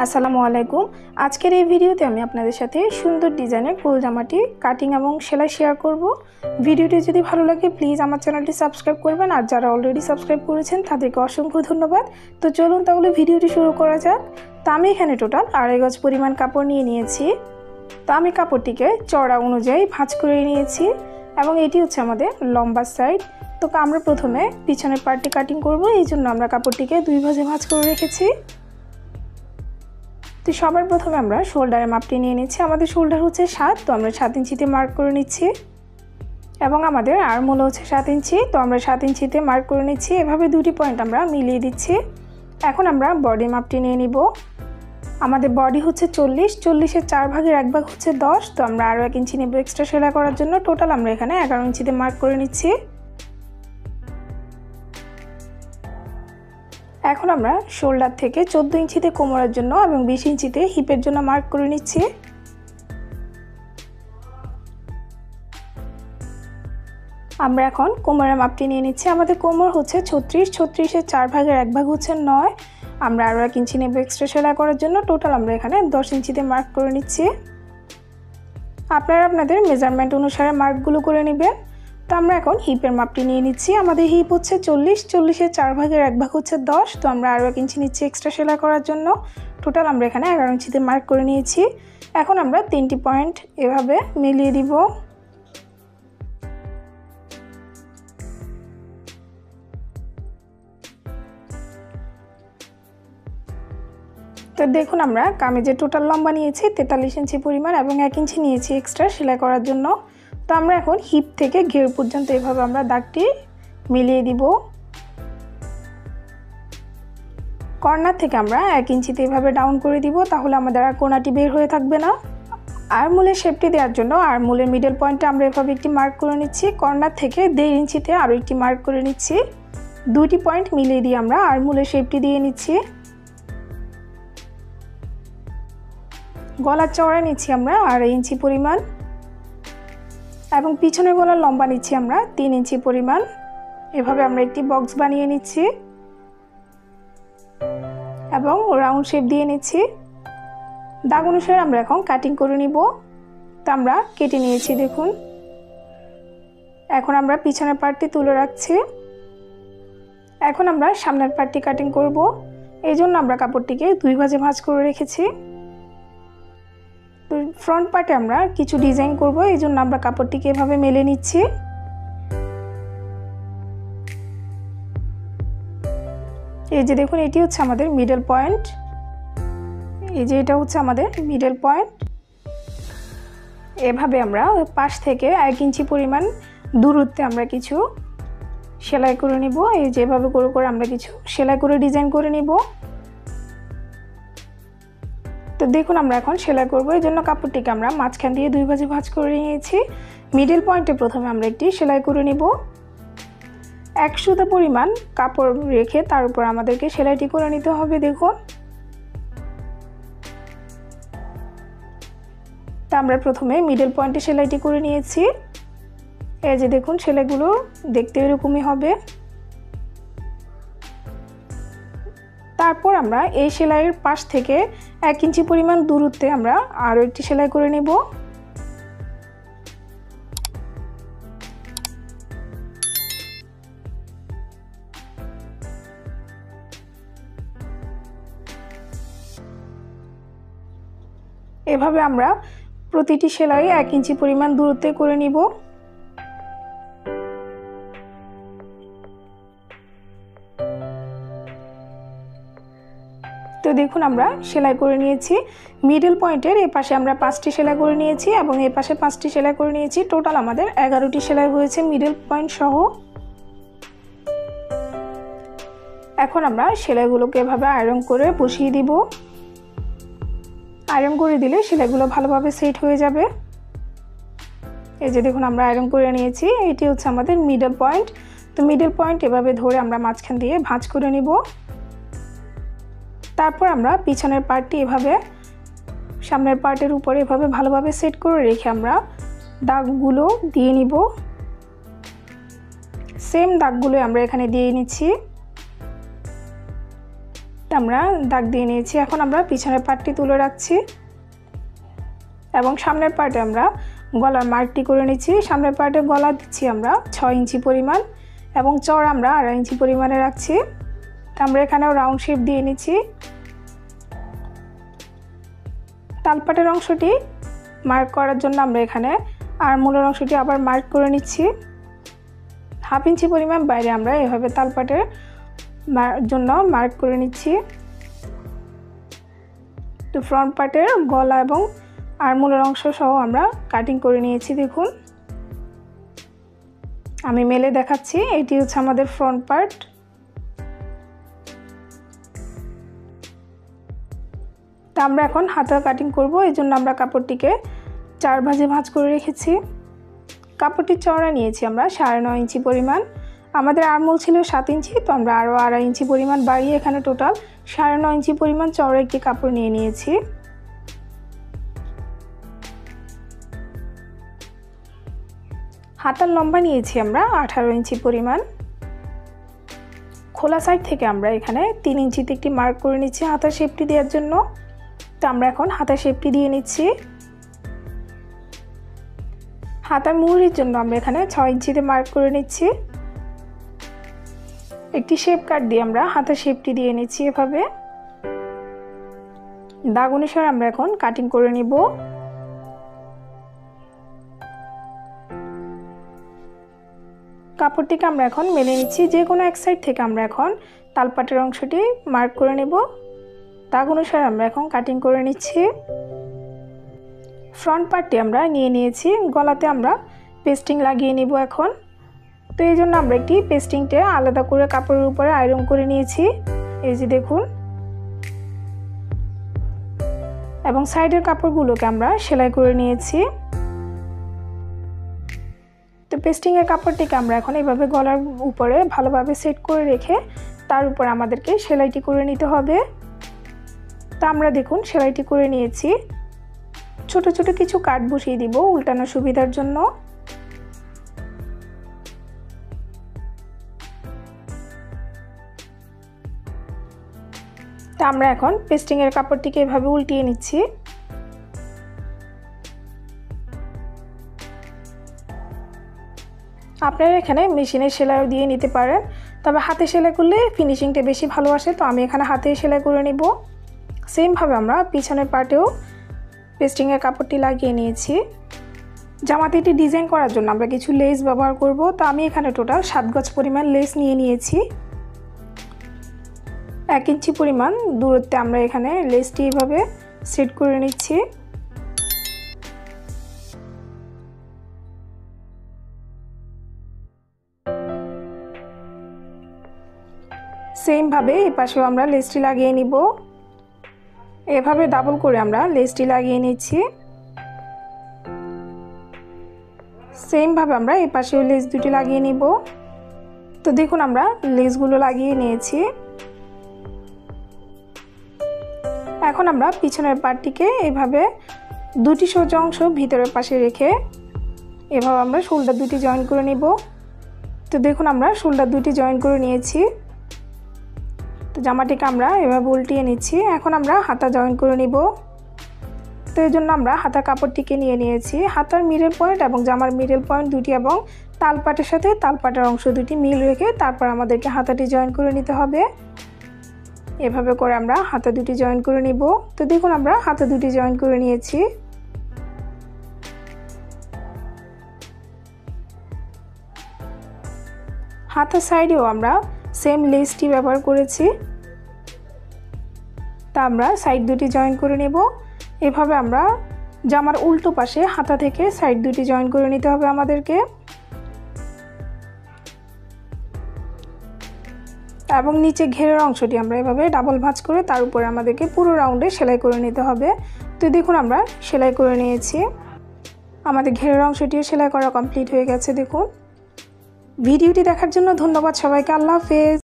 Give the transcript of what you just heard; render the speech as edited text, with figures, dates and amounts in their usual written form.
আসসালামু আলাইকুম। আজকের এই ভিডিওতে আমি আপনাদের সাথে সুন্দর ডিজাইনের ফুল জামাটি কাটিং এবং সেলাই শেয়ার করব। ভিডিওটি যদি ভালো লাগে প্লিজ আমার চ্যানেলটি সাবস্ক্রাইব করবেন, আর যারা অলরেডি সাবস্ক্রাইব করেছেন তাদেরকে অসংখ্য ধন্যবাদ। তো চলুন তাহলে ভিডিওটি শুরু করা যাক। তো আমি এখানে টোটাল 2.5 গজ পরিমাণ কাপড় নিয়ে নিয়েছি। তো আমি কাপড়টিকে চওড়া অনুযায়ী ভাঁজ করে নিয়েছি এবং এটি হচ্ছে আমাদের লম্বা সাইড। তো আমরা প্রথমে পিছনের পার্টটি কাটিং করব, এই জন্য আমরা কাপড়টিকে 2 ভাঁজে ভাঁজ করে রেখেছি। তো সবার প্রথমে আমরা শোল্ডারের মাপটি নিয়ে নিচ্ছি। আমাদের শোল্ডার হচ্ছে 7, তো আমরা 7 ইঞ্চিতে মার্ক করে নিচ্ছি এবং আমাদের আর্মহোল হচ্ছে 7 ইঞ্চি, তো আমরা 7 ইঞ্চিতে মার্ক করে নিচ্ছি। এভাবে দুটি পয়েন্ট আমরা মিলিয়ে দিচ্ছি। এখন আমরা বডি মাপটি নিয়ে নিব। আমাদের বডি হচ্ছে 40, 40-এর 4 ভাগের 1 ভাগ হচ্ছে 10, তো আমরা আরও 1 ইঞ্চি নেব এক্সট্রা সেলাই করার জন্য। টোটাল আমরা এখানে 11 ইঞ্চিতে মার্ক করে নিচ্ছি। এখন আমরা শোল্ডার থেকে 14 ইঞ্চিতে কোমরের জন্য এবং 20 ইঞ্চিতে হিপের জন্য মার্ক করে নিচ্ছি। আমরা এখন কোমরের মাপটি নিয়ে নিচ্ছি। আমাদের কোমর হচ্ছে 36, 36-এর 4 ভাগের 1 ভাগ হচ্ছে 9, আমরা আরও 1 ইঞ্চি নেব এক্সট্রা সেলাই করার জন্য। টোটাল আমরা এখানে 10 ইঞ্চিতে মার্ক করে নিচ্ছি। আপনারা আপনাদের মেজারমেন্ট অনুসারে মার্কগুলো করে নেবেন। তো আমরা এখন হিপের মাপটি নিয়ে নিচ্ছি। আমাদের হিপ হচ্ছে 40, 40-এর 4 ভাগের 1 ভাগ হচ্ছে 10, তো আমরা আরও 1 ইঞ্চি নিচ্ছি এক্সট্রা সেলাই করার জন্য। টোটাল আমরা এখানে 11 ইঞ্চিতে মার্ক করে নিয়েছি। এখন আমরা 3টি পয়েন্ট এভাবে মিলিয়ে দিব। তো দেখুন, আমরা কামিজের টোটাল লম্বা নিয়েছি 43 ইঞ্চি পরিমাণ এবং 1 ইঞ্চি নিয়েছি এক্সট্রা সেলাই করার জন্য। তো আমরা এখন হিপ থেকে ঘের পর্যন্ত এভাবে আমরা দাগটি মিলিয়ে দিব। কর্নার থেকে আমরা 1 ইঞ্চিতে এভাবে ডাউন করে দিব, তাহলে আমাদের আর কোণাটি বের হয়ে থাকবে না। আর্মহোলের শেপটি দেওয়ার জন্য আর্মহোলের মিডল পয়েন্টে আমরা এভাবে একটি মার্ক করে নিচ্ছি। কর্নার থেকে 1.5 ইঞ্চিতে আরও একটি মার্ক করে নিচ্ছি। 2টি পয়েন্ট মিলিয়ে দিয়ে আমরা আর্মহোলের শেপটি দিয়ে নিচ্ছি। গলার চওড়া নিচ্ছি আমরা 2.5 ইঞ্চি পরিমাণ এবং পিছনের গলার লম্বা নিচ্ছি আমরা 3 ইঞ্চি পরিমাণ। এভাবে আমরা একটি বক্স বানিয়ে নিচ্ছি এবং রাউন্ড শেপ দিয়ে নিচ্ছি। দাগ অনুসারে আমরা এখন কাটিং করে নিব। তো আমরা কেটে নিয়েছি দেখুন। এখন আমরা পিছনের পার্টটি তুলে রাখছি। এখন আমরা সামনের পার্টটি কাটিং করব, এই জন্য আমরা কাপড়টিকে 2 ভাঁজে ভাঁজ করে রেখেছি। তো ফ্রন্ট পার্টে আমরা কিছু ডিজাইন করব, এই জন্য আমরা কাপড়টিকে এভাবে মেলে নিচ্ছি। এই যে দেখুন, এটি হচ্ছে আমাদের মিডল পয়েন্ট। এই যে এটা হচ্ছে আমাদের মিডল পয়েন্ট। এভাবে আমরা পাশ থেকে 1 ইঞ্চি পরিমাণ দূরত্বে আমরা কিছু সেলাই করে নিব। এই যে এভাবে করে করে আমরা কিছু সেলাই করে ডিজাইন করে নিব। তো দেখুন, আমরা এখন সেলাই করব, এই জন্য কাপড়টিকে আমরা মাঝখান দিয়ে 2 ভাঁজে ভাঁজ করে নিয়েছি। মিডল পয়েন্টে প্রথমে আমরা একটি সেলাই করে নিব। 1 সুতা পরিমাণ কাপড় রেখে তার উপর আমাদেরকে সেলাইটি করে নিতে হবে। দেখুন, তা আমরা প্রথমে মিডল পয়েন্টে সেলাইটি করে নিয়েছি। এই যে দেখুন, সেলাইগুলো দেখতে এরকমই হবে। তারপর আমরা এই সেলাইয়ের পাশ থেকে 1 ইঞ্চি পরিমাণ দূরত্বে আমরা আরও একটি সেলাই করে নেব। এভাবে আমরা প্রতিটি সেলাই 1 ইঞ্চি পরিমাণ দূরত্বে করে নিব। তো দেখুন, আমরা সেলাই করে নিয়েছি। মিডল পয়েন্টের এই পাশে আমরা 5টি সেলাই করে নিয়েছি এবং এই পাশে 5টি সেলাই করে নিয়েছি। টোটাল আমাদের 11টি সেলাই হয়েছে মিডল পয়েন্ট সহ। এখন আমরা সেলাইগুলোকে এভাবে আয়রন করে বসিয়ে দিব। আয়রন করে দিলে সেলাইগুলো ভালোভাবে সেট হয়ে যাবে। এই যে দেখুন, আমরা আয়রন করে নিয়েছি। এটি হচ্ছে আমাদের মিডল পয়েন্ট। তো মিডল পয়েন্ট এভাবে ধরে আমরা মাঝখান দিয়ে ভাঁজ করে নিব। তারপর আমরা পিছনের পার্টটি এভাবে সামনের পার্টের উপরে এভাবে ভালোভাবে সেট করে রেখে আমরা দাগগুলো দিয়ে নিব। সেম দাগগুলো আমরা এখানে দিয়ে নিচ্ছি। আমরা দাগ দিয়ে নিয়েছি। এখন আমরা পিছনের পার্টটি তুলে রাখছি এবং সামনের পার্টে আমরা গলার মার্কটি করে নিচ্ছি। সামনের পার্টে গলা দিচ্ছি আমরা 6 ইঞ্চি পরিমাণ এবং চড় আমরা 2.5 ইঞ্চি পরিমাণে রাখছি। আমরা এখানেও রাউন্ড শেপ দিয়ে নিচ্ছি। তালপাটের অংশটি মার্ক করার জন্য আমরা এখানে আর্মহোলের অংশটি আবার মার্ক করে নিচ্ছি। 1/2 ইঞ্চি পরিমাণ বাইরে আমরা এভাবে তালপাটের জন্য মার্ক করে নিচ্ছি। তো ফ্রন্ট পার্টের গলা এবং আর্মহোলের অংশ সহ আমরা কাটিং করে নিয়েছি। দেখুন আমি মেলে দেখাচ্ছি, এটি হচ্ছে আমাদের ফ্রন্ট পার্ট। তা আমরা এখন হাতা কাটিং করব, এই জন্য আমরা কাপড়টিকে 4 ভাঁজে ভাঁজ করে রেখেছি। কাপড়টির চওড়া নিয়েছি আমরা 9.5 ইঞ্চি পরিমাণ। আমাদের আর্মহোল ছিল 7 ইঞ্চি, তো আমরা আরও 2.5 ইঞ্চি পরিমাণ বাড়িয়ে এখানে টোটাল 9.5 ইঞ্চি পরিমাণ চওড়া একটি কাপড় নিয়ে নিয়েছি। হাতার লম্বা নিয়েছি আমরা 18 ইঞ্চি পরিমাণ। খোলা সাইড থেকে আমরা এখানে 3 ইঞ্চিতে একটি মার্ক করে নিচ্ছি হাতার শেপটি দেওয়ার জন্য। তো আমরা এখন হাতার শেপটি দিয়ে নিচ্ছি। হাতার মুহুরির জন্য আমরা এখানে 6 ইঞ্চিতে মার্ক করে নিচ্ছি। একটি শেপ কাট দিয়ে আমরা হাতার শেপটি দিয়ে নিচ্ছি। এভাবে দাগ অনুসারে আমরা এখন কাটিং করে নিব। কাপড়টিকে আমরা এখন মেলে নিচ্ছি। যে কোনো এক সাইড থেকে আমরা এখন তালপাটের অংশটি মার্ক করে নেব। দাগ অনুসারে আমরা এখন কাটিং করে নিচ্ছি। ফ্রন্ট পার্টটি আমরা নিয়ে নিয়েছি। গলাতে আমরা পেস্টিং লাগিয়ে নিব এখন। তো এই জন্য আমরা একটি পেস্টিংটা আলাদা করে কাপড়ের উপরে আয়রন করে নিয়েছি, এই যে দেখুন। এবং সাইডের কাপড়গুলোকে আমরা সেলাই করে নিয়েছি। তো পেস্টিংয়ের কাপড়টিকে আমরা এখন এইভাবে গলার উপরে ভালোভাবে সেট করে রেখে তার উপর আমাদেরকে সেলাইটি করে নিতে হবে। তা আমরা দেখুন সেলাইটি করে নিয়েছি। ছোট ছোট কিছু কাট বসিয়ে দিব উল্টানোর সুবিধার জন্য। তা আমরা এখন পেস্টিংয়ের কাপড়টিকে এভাবে উল্টিয়ে নিচ্ছি। আপনারা এখানে মেশিনের সেলাইও দিয়ে নিতে পারেন, তবে হাতে সেলাই করলে ফিনিশিংটা বেশি ভালো আসে। তো আমি এখানে হাতে সেলাই করে নিব। সেমভাবে আমরা পিছনের পার্টেও পেস্টিংয়ের কাপড়টি লাগিয়ে নিয়েছি। জামাতে এটি ডিজাইন করার জন্য আমরা কিছু লেস ব্যবহার করব। তো আমি এখানে টোটাল 7 গজ পরিমাণ লেস নিয়ে নিয়েছি। 1 ইঞ্চি পরিমাণ দূরত্বে আমরা এখানে লেসটি এভাবে সেট করে নিচ্ছি। সেম ভাবে এই পাশেও আমরা লেসটি লাগিয়ে নিব। এভাবে ডাবল করে আমরা লেসটি লাগিয়ে নিচ্ছি। সেম ভাবে আমরা এই পাশেও লেস দুটি লাগিয়ে নিব। তো দেখুন আমরা লেসগুলো লাগিয়ে নিয়েছি। এখন আমরা পিছনের পার্টটিকে এভাবে দুটি সোজা অংশ ভিতরের পাশে রেখে এভাবে আমরা শোল্ডার দুটি জয়েন করে নিব। তো দেখুন আমরা শোল্ডার দুটি জয়েন করে নিয়েছি। তো জামাটিকে আমরা এভাবে উল্টিয়ে নিচ্ছি। এখন আমরা হাতা জয়েন করে নিব। তো এই জন্য আমরা হাতার কাপড়টিকে নিয়ে নিয়েছি। হাতার মিডল পয়েন্ট এবং জামার মিডল পয়েন্ট দুটি এবং তালপাটের সাথে তালপাটের অংশ দুটি মিল রেখে তারপর আমাদেরকে হাতাটি জয়েন করে নিতে হবে। এভাবে করে আমরা হাতা দুটি জয়েন করে নিব। তো দেখুন আমরা হাতা দুটি জয়েন করে নিয়েছি। হাতার সাইডেও আমরা সেম লেসটি ব্যবহার করেছি। তা আমরা সাইড দুটি জয়েন করে নেব। এভাবে আমরা জামার উল্টো পাশে হাতা থেকে সাইড দুটি জয়েন করে নিতে হবে আমাদেরকে। এবং নিচে ঘেরের অংশটি আমরা এভাবে ডাবল ভাঁজ করে তার উপরে আমাদেরকে পুরো রাউন্ডে সেলাই করে নিতে হবে। তো দেখুন আমরা সেলাই করে নিয়েছি। আমাদের ঘেরের অংশটিও সেলাই করা কমপ্লিট হয়ে গেছে। দেখুন, ভিডিওটি দেখার জন্য ধন্যবাদ সবাইকে। আল্লাহ হাফেজ।